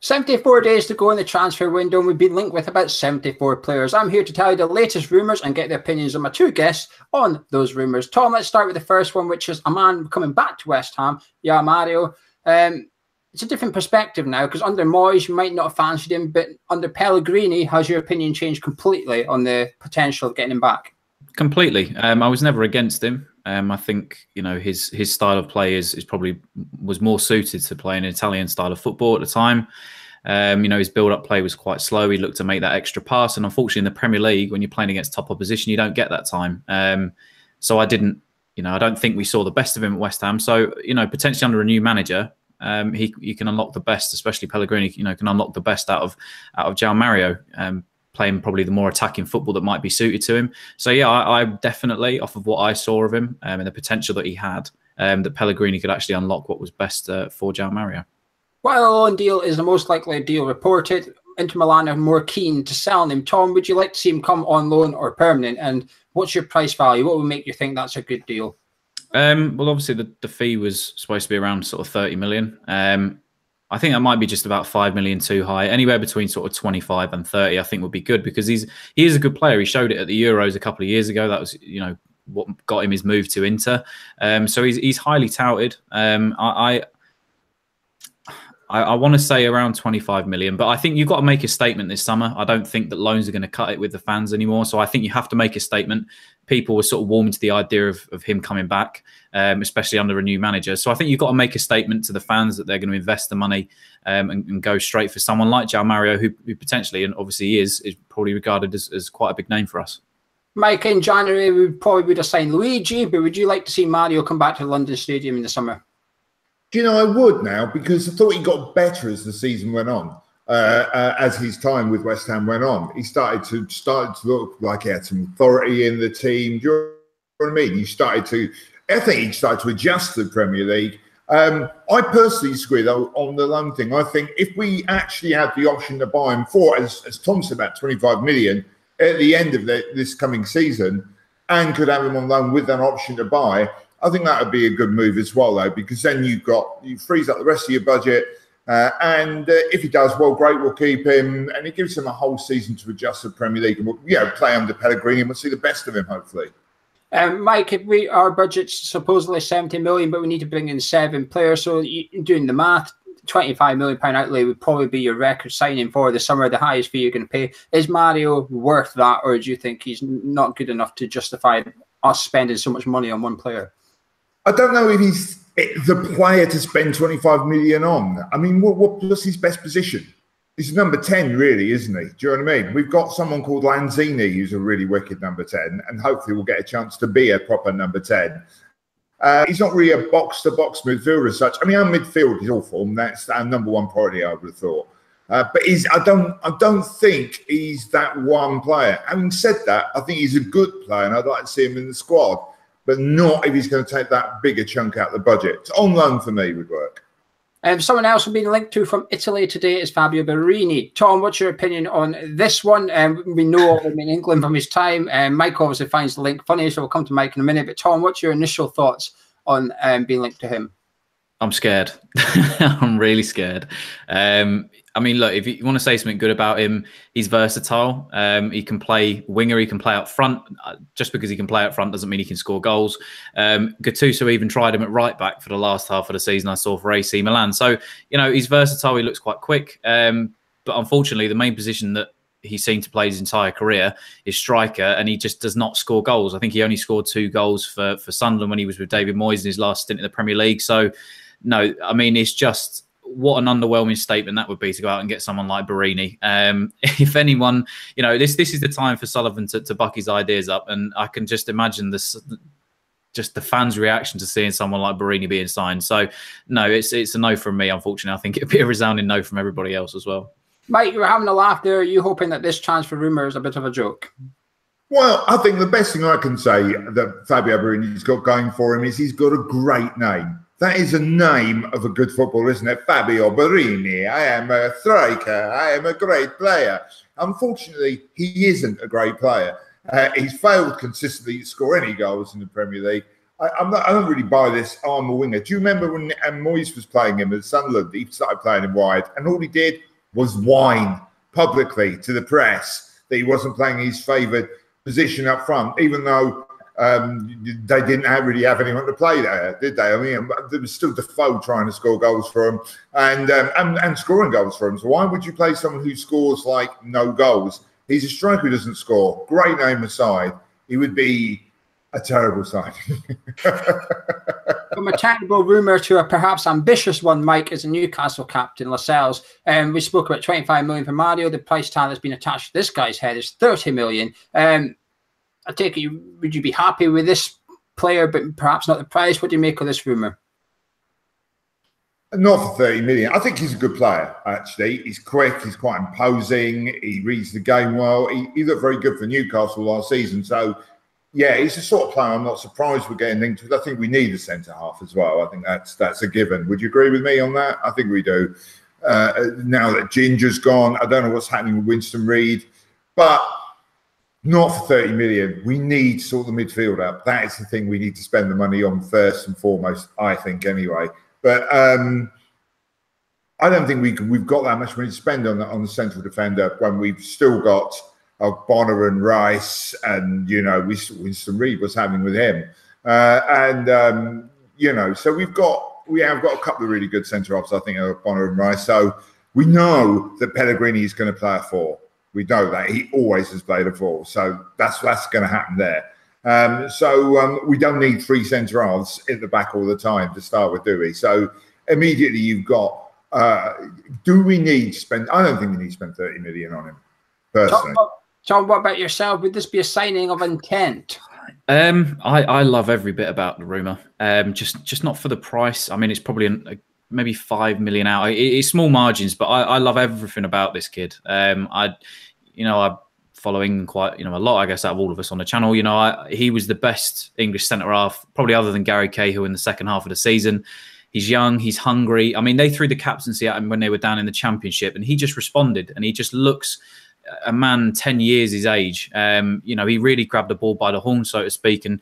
74 days to go in the transfer window, and we've been linked with about 74 players. I'm here to tell you the latest rumours and get the opinions of my two guests on those rumours. Tom, let's start with the first one, which is a man coming back to West Ham, Joao Mario. It's a different perspective now, because under Moyes, you might not have fancied him, but under Pellegrini, has your opinion changed completely on the potential of getting him back? Completely. I was never against him. I think, you know, his style of play is probably was more suited to playing an Italian style of football at the time. You know, his build-up play was quite slow. He looked to make that extra pass, and unfortunately, in the Premier League, when you're playing against top opposition, you don't get that time. So I didn't, you know, I don't think we saw the best of him at West Ham. So, you know, potentially under a new manager, he can unlock the best, especially Pellegrini. You know, can unlock the best out of Joao Mario. Playing probably the more attacking football that might be suited to him. So yeah, I definitely, off of what I saw of him and the potential that he had, that Pellegrini could actually unlock what was best for Joao Mario. While a loan deal is the most likely deal reported, Inter Milan are more keen to sell him. Tom, would you like to see him come on loan or permanent? And what's your price value? What would make you think that's a good deal? Well, obviously the fee was supposed to be around sort of 30 million. I think that might be just about 5 million too high. Anywhere between sort of 25 and 30, I think would be good, because he is a good player. He showed it at the Euros a couple of years ago. That was, you know, what got him his move to Inter. So he's highly touted. I want to say around 25 million, but I think you've got to make a statement this summer. I don't think that loans are going to cut it with the fans anymore. So I think you have to make a statement. People were sort of warming to the idea of him coming back, especially under a new manager. So I think you've got to make a statement to the fans that they're going to invest the money and go straight for someone like Joao Mario, who potentially, and obviously he is probably regarded as quite a big name for us. Mike, in January, we probably would have signed Luigi, but would you like to see Mario come back to the London Stadium in the summer? Do you know, I would now, because I thought he got better as the season went on. As his time with West Ham went on, he started to look like he had some authority in the team. Do you know what I mean? I think he started to adjust to the Premier League. I personally disagree, though, on the loan thing. I think if we actually had the option to buy him for, as Tom said, about 25 million at the end of this coming season, and could have him on loan with an option to buy, I think that would be a good move as well, though, because then you freeze up the rest of your budget. And if he does, well, great, we'll keep him. And it gives him a whole season to adjust to the Premier League. And we'll play under Pellegrini, and we'll see the best of him, hopefully. Mike, our budget's supposedly 70 million, but we need to bring in 7 players. So doing the math, £25 million outlay would probably be your record signing for the summer, the highest fee you're going to pay. Is Mario worth that, or do you think he's not good enough to justify us spending so much money on one player? I don't know if he's the player to spend 25 million on. I mean, what's his best position? He's number 10, really, isn't he? Do you know what I mean? We've got someone called Lanzini, who's a really wicked number 10, and hopefully we'll get a chance to be a proper number 10. He's not really a box-to-box midfielder as such. I mean, our midfield is awful, and that's our number one priority, I would have thought. But I don't think he's that one player. Having said that, I think he's a good player, and I'd like to see him in the squad, but not if he's going to take that bigger chunk out of the budget. On loan for me would work. Someone else we've been linked to from Italy today is Fabio Borini. Tom, what's your opinion on this one? We know of him in England from his time. Mike obviously finds the link funny, so we'll come to Mike in a minute. But Tom, what's your initial thoughts on being linked to him? I'm scared. I'm really scared. I mean, look, if you want to say something good about him, he's versatile. He can play winger, he can play up front. Just because he can play up front doesn't mean he can score goals. Gattuso even tried him at right back for the last half of the season I saw for AC Milan. So, you know, he's versatile. He looks quite quick. But unfortunately, the main position that he seemed to play his entire career is striker, and he just does not score goals. I think he only scored 2 goals for Sunderland when he was with David Moyes in his last stint in the Premier League. So, no, I mean, it's just what an underwhelming statement that would be to go out and get someone like Borini. If anyone, you know, this is the time for Sullivan to buck his ideas up, and I can just imagine this, just the fans' reaction to seeing someone like Borini being signed. So, no, it's a no from me, unfortunately. I think it'd be a resounding no from everybody else as well. Mike, you were having a laugh there. Are you hoping that this transfer rumour is a bit of a joke? Well, I think the best thing I can say that Fabio Borini's got going for him is he's got a great name. That is a name of a good footballer, isn't it? Fabio Borini. I am a striker. I am a great player. Unfortunately, he isn't a great player. He's failed consistently to score any goals in the Premier League. I don't really buy this, I'm a winger. Do you remember when Moyes was playing him at Sunderland? He started playing him wide, and all he did was whine publicly to the press that he wasn't playing his favoured position up front, even though they didn't really have anyone to play there, did they? I mean, there was still Defoe trying to score goals for him and scoring goals for him. So why would you play someone who scores like no goals? He's a striker who doesn't score. Great name aside, he would be a terrible side. From a technical rumour to a perhaps ambitious one, Mike, is a Newcastle captain, Lascelles. We spoke about 25 million for Mario. The price tag that's been attached to this guy's head is 30 million. I take it, would you be happy with this player, but perhaps not the price? What do you make of this rumour? Not for 30 million. I think he's a good player, actually. He's quick, he's quite imposing, he reads the game well. He looked very good for Newcastle last season. So, yeah, he's the sort of player I'm not surprised we're getting linked with. I think we need a centre-half as well. I think that's a given. Would you agree with me on that? I think we do. Now that Ginger's gone, I don't know what's happening with Winston Reid, but not for 30 million. We need to sort the midfield up. That is the thing we need to spend the money on first and foremost, I think, anyway. But I don't think we've got that much money to spend on the central defender when we've still got Bonner and Rice and, you know, Winston Reid, what's happening with him. You know, so we have got a couple of really good centre-halves, I think, Bonner and Rice. So we know that Pellegrini is going to play a 4. We know that. He always has played a 4. So that's going to happen there. We don't need 3 centre-halves in the back all the time to start with, do we? So immediately you've got, do we need to spend, I don't think we need to spend 30 million on him, personally. John, what about yourself? Would this be a signing of intent? I love every bit about the rumour. Just not for the price. I mean, it's probably maybe 5 million out. It's small margins, but I love everything about this kid. I follow England quite, a lot, I guess, out of all of us on the channel. He was the best English centre-half, probably other than Gary Cahill in the second half of the season. He's young, he's hungry. I mean, they threw the captaincy at him when they were down in the Championship, and he just responded, and he just looks a man 10 years his age. He really grabbed the ball by the horn, so to speak, and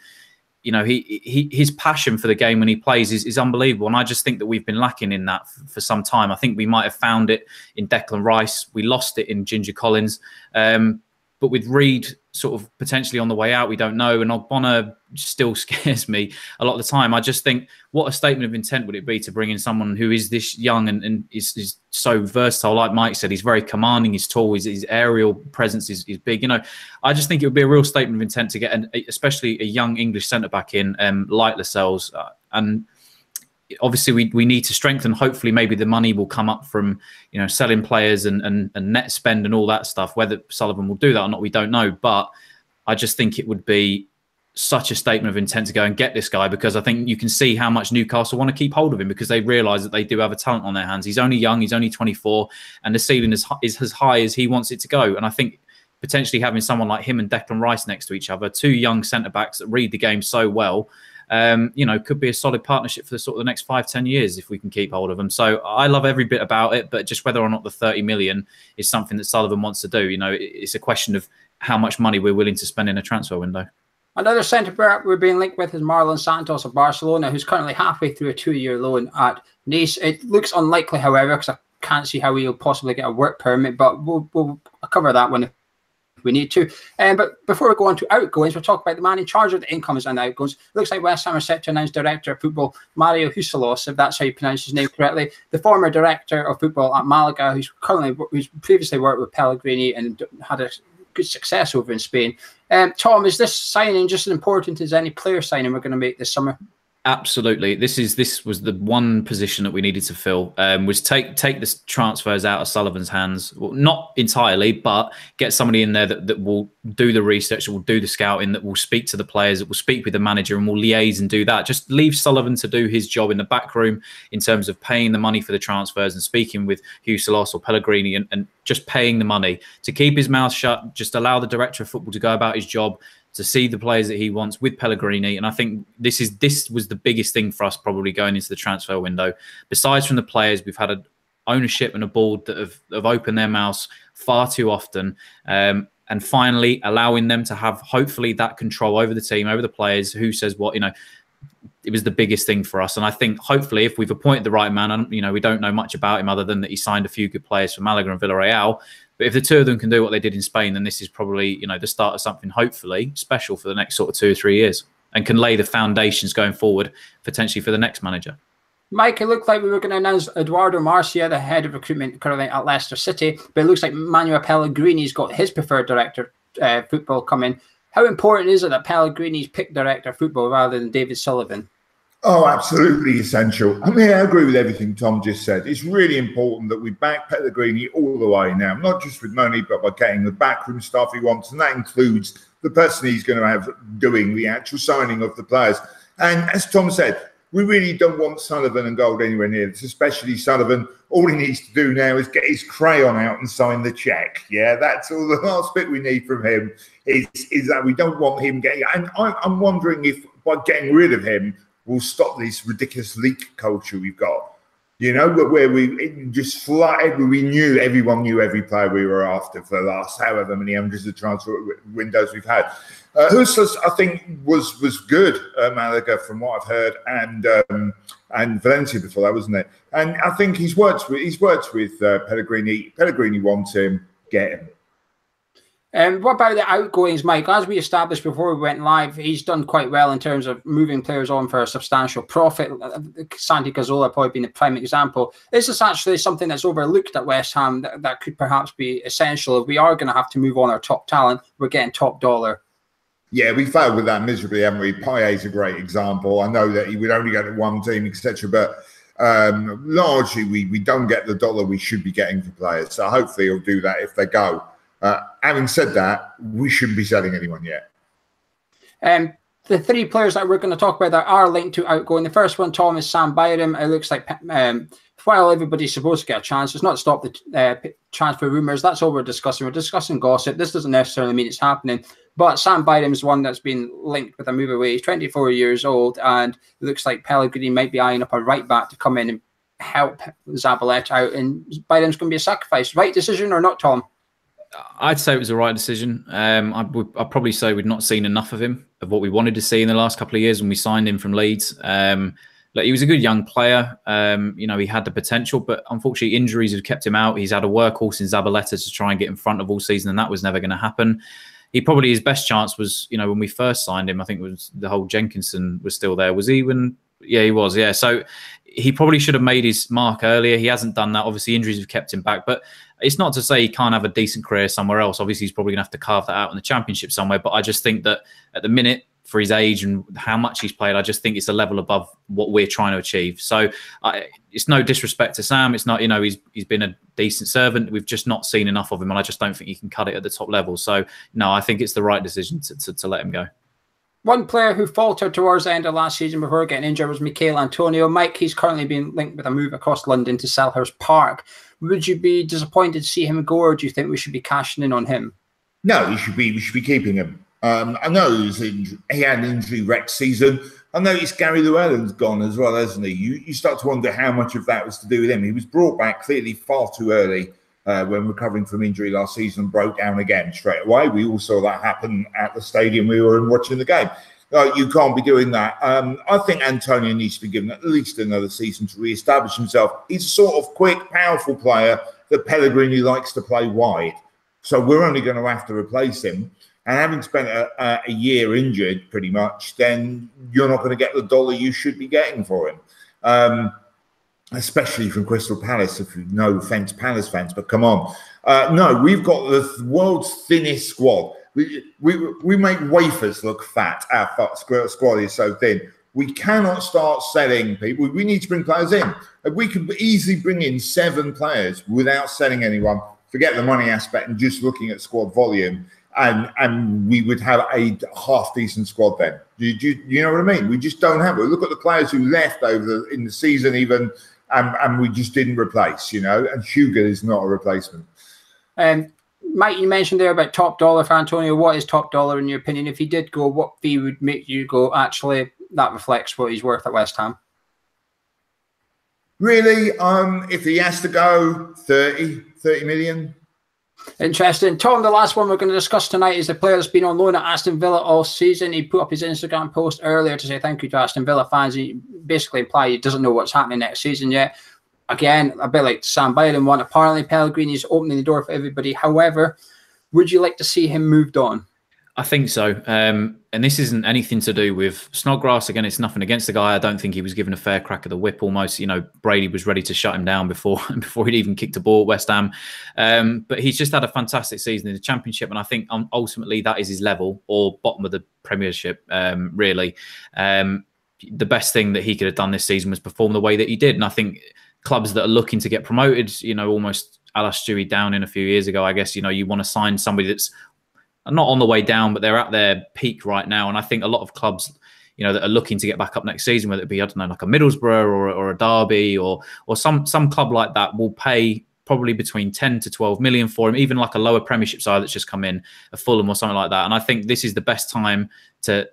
his passion for the game when he plays is unbelievable. And I just think that we've been lacking in that for some time. I think we might have found it in Declan Rice. We lost it in Ginger Collins. But with Reid sort of potentially on the way out, we don't know. And Ogbonna still scares me a lot of the time. I just think, what a statement of intent would it be to bring in someone who is this young and is so versatile. Like Mike said, he's very commanding, he's tall, his aerial presence is big. I just think it would be a real statement of intent to get, especially a young English centre-back in like Lascelles. And obviously we need to strengthen. Hopefully maybe the money will come up from selling players and net spend and all that stuff. Whether Sullivan will do that or not, we don't know, but I just think it would be such a statement of intent to go and get this guy, because I think you can see how much Newcastle want to keep hold of him, because they realise that they do have a talent on their hands. He's only young, he's only 24, and the ceiling is as high as he wants it to go. And I think potentially having someone like him and Declan Rice next to each other, 2 young centre-backs that read the game so well, could be a solid partnership for the next 5-10 years if we can keep hold of them. So I love every bit about it, but just whether or not the 30 million is something that Sullivan wants to do, it's a question of how much money we're willing to spend in a transfer window. Another centre-back we're being linked with is Marlon Santos of Barcelona, who's currently halfway through a 2-year loan at Nice. It looks unlikely, however, because I can't see how he'll possibly get a work permit, but we'll cover that one if we need to. But before we go on to outgoings, we'll talk about the man in charge of the incomings and outgoings. Looks like West Ham are set to announce Director of Football Mario Lascelles, if that's how you pronounce his name correctly, the former Director of Football at Malaga, who's previously worked with Pellegrini and had a good success over in Spain. Tom, is this signing just as important as any player signing we're going to make this summer? Absolutely. This was the one position that we needed to fill, was take the transfers out of Sullivan's hands. Well, not entirely, but get somebody in there that will do the research, that will do the scouting, that will speak to the players, that will speak with the manager and will liaise and do that. Just leave Sullivan to do his job in the back room in terms of paying the money for the transfers and speaking with Lascelles or Pellegrini and just paying the money. To keep his mouth shut, just allow the Director of Football to go about his job, to see the players that he wants with Pellegrini. And I think this was the biggest thing for us probably going into the transfer window. Besides from the players, we've had an ownership and a board that have opened their mouths far too often. And finally allowing them to have hopefully that control over the team, over the players, who says what, it was the biggest thing for us. And I think hopefully if we've appointed the right man, and we don't know much about him other than that he signed a few good players for Malaga and Villarreal. But if the two of them can do what they did in Spain, then this is probably, the start of something hopefully special for the next sort of 2 or 3 years, and can lay the foundations going forward potentially for the next manager. Mike, it looked like we were going to announce Eduardo Marcia, the head of recruitment currently at Leicester City, but it looks like Manuel Pellegrini's got his preferred director football coming. How important is it that Pellegrini's picked director of football rather than David Sullivan? Oh, absolutely essential. I mean, I agree with everything Tom just said. It's really important that we back Pellegrini all the way now, not just with money, but by getting the backroom stuff he wants, and that includes the person he's going to have doing the actual signing of the players. And as Tom said, we really don't want Sullivan and Gold anywhere near this, especially Sullivan. All he needs to do now is get his crayon out and sign the cheque. Yeah, that's all. The last bit we need from him is that we don't want him getting... And I'm wondering if by getting rid of him, we'll stop this ridiculous leak culture we've got. Where we just everyone knew every player we were after for the last however many hundreds of transfer windows we've had. Lascelles, I think, was good at Malaga from what I've heard, and Valencia before that, wasn't it? And I think he's worked with Pellegrini. Pellegrini wants him, get him. What about the outgoings, Mike? As we established before we went live, he's done quite well in terms of moving players on for a substantial profit. Santi Cazorla probably being a prime example. Is this actually something that's overlooked at West Ham that could perhaps be essential? If we are going to have to move on our top talent, we're getting top dollar. Yeah, we failed with that miserably, haven't we? Payet's a great example. I know that he would only go to one team, etc., but largely we don't get the dollar we should be getting for players. So hopefully he'll do that if they go. Having said that, we shouldn't be selling anyone yet. The 3 players that we're going to talk about that are linked to outgoing. The first one, Tom, is Sam Byram. It looks like while everybody's supposed to get a chance, it's not stop the transfer rumours. That's all we're discussing. We're discussing gossip. This doesn't necessarily mean it's happening. But Sam Byram is one that's been linked with a move away. He's 24 years old, and it looks like Pellegrini might be eyeing up a right back to come in and help Zabaleta out. And Byram's going to be a sacrifice. Right decision or not, Tom? I'd say it was the right decision. I'd probably say we'd not seen enough of him, of what we wanted to see in the last couple of years when we signed him from Leeds. Look, he was a good young player. He had the potential, but unfortunately injuries have kept him out. He's had a workhorse in Zabaleta to try and get in front of all season, and that was never going to happen. His best chance was, when we first signed him, I think it was the whole Jenkinson was still there. Was he when? Yeah, he was. Yeah. So he probably should have made his mark earlier. He hasn't done that. Obviously, injuries have kept him back, but it's not to say he can't have a decent career somewhere else. Obviously, he's probably going to have to carve that out in the Championship somewhere. But I just think that at the minute, for his age and how much he's played, I just think it's a level above what we're trying to achieve. So it's no disrespect to Sam. It's not, he's been a decent servant. We've just not seen enough of him, and I just don't think he can cut it at the top level. So no, I think it's the right decision to let him go. One player who faltered towards the end of last season before getting injured was Mikel Antonio. Mike, he's currently being linked with a move across London to Selhurst Park. Would you be disappointed to see him go, or do you think we should be cashing in on him? No, we should be keeping him. I know he had an injury-wrecked season. I noticed Gary Llewellyn's gone as well, hasn't he? You start to wonder how much of that was to do with him. He was brought back clearly far too early when recovering from injury last season, broke down again straight away. We all saw that happen at the stadium we were in watching the game. You can't be doing that. I think Antonio needs to be given at least another season to re-establish himself. He's a sort of quick, powerful player that Pellegrini likes to play wide. So we're only going to have to replace him. And having spent a year injured, pretty much, then you're not going to get the dollar you should be getting for him. Especially from Crystal Palace, if you no offence, Palace fans, but come on. No, we've got the world's thinnest squad. We make wafers look fat. Our squad is so thin. We cannot start selling people. We need to bring players in. We could easily bring in 7 players without selling anyone. Forget the money aspect and just looking at squad volume. And we would have a half-decent squad then. You know what I mean? We just don't have it. Look at the players who left in the season even, and we just didn't replace, and Hugo is not a replacement. Mike, you mentioned there about top dollar for Antonio. What is top dollar in your opinion? If he did go, what fee would make you go, actually, that reflects what he's worth at West Ham? Really, if he has to go, 30 million. Interesting. Tom, the last one we're going to discuss tonight is the player that's been on loan at Aston Villa all season. He put up his Instagram post earlier to say thank you to Aston Villa fans. He basically implied he doesn't know what's happening next season yet. Again, a bit like Sam Byron one. Apparently, Pellegrini's opening the door for everybody. However, would you like to see him moved on? I think so. And this isn't anything to do with Snodgrass. Again, it's nothing against the guy. I don't think he was given a fair crack of the whip almost. You know, Brady was ready to shut him down before he'd even kicked a ball at West Ham. But he's just had a fantastic season in the Championship. And I think ultimately that is his level, or bottom of the Premiership, really. The best thing that he could have done this season was perform the way that he did. And I think clubs that are looking to get promoted, you know, almost a la Stewie Downing a few years ago, I guess, you know, you want to sign somebody that's not on the way down, but they're at their peak right now. And I think a lot of clubs, you know, that are looking to get back up next season, whether it be, I don't know, like a Middlesbrough or a Derby or some club like that, will pay probably between 10 to 12 million for him, even like a lower Premiership side that's just come in, a Fulham or something like that. And I think this is the best time to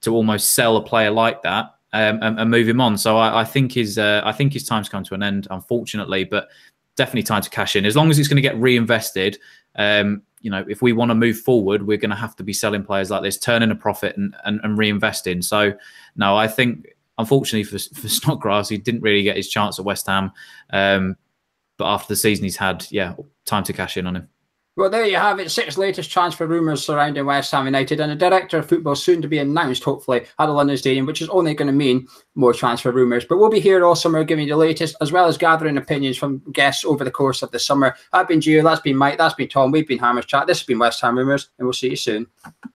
almost sell a player like that and move him on. So I think his time's come to an end, unfortunately, but definitely time to cash in. As long as it's going to get reinvested, you know, if we want to move forward, we're going to have to be selling players like this, turning a profit and reinvesting. So, no, I think, unfortunately for Snodgrass, he didn't really get his chance at West Ham. But after the season he's had, yeah, time to cash in on him. Well, there you have it. 6 latest transfer rumours surrounding West Ham United, and a director of football soon to be announced, hopefully, at the London Stadium, which is only going to mean more transfer rumours. But we'll be here all summer giving you the latest, as well as gathering opinions from guests over the course of the summer. I've been Gio, that's been Mike, that's been Tom, we've been Hammers Chat, this has been West Ham Rumours, and we'll see you soon.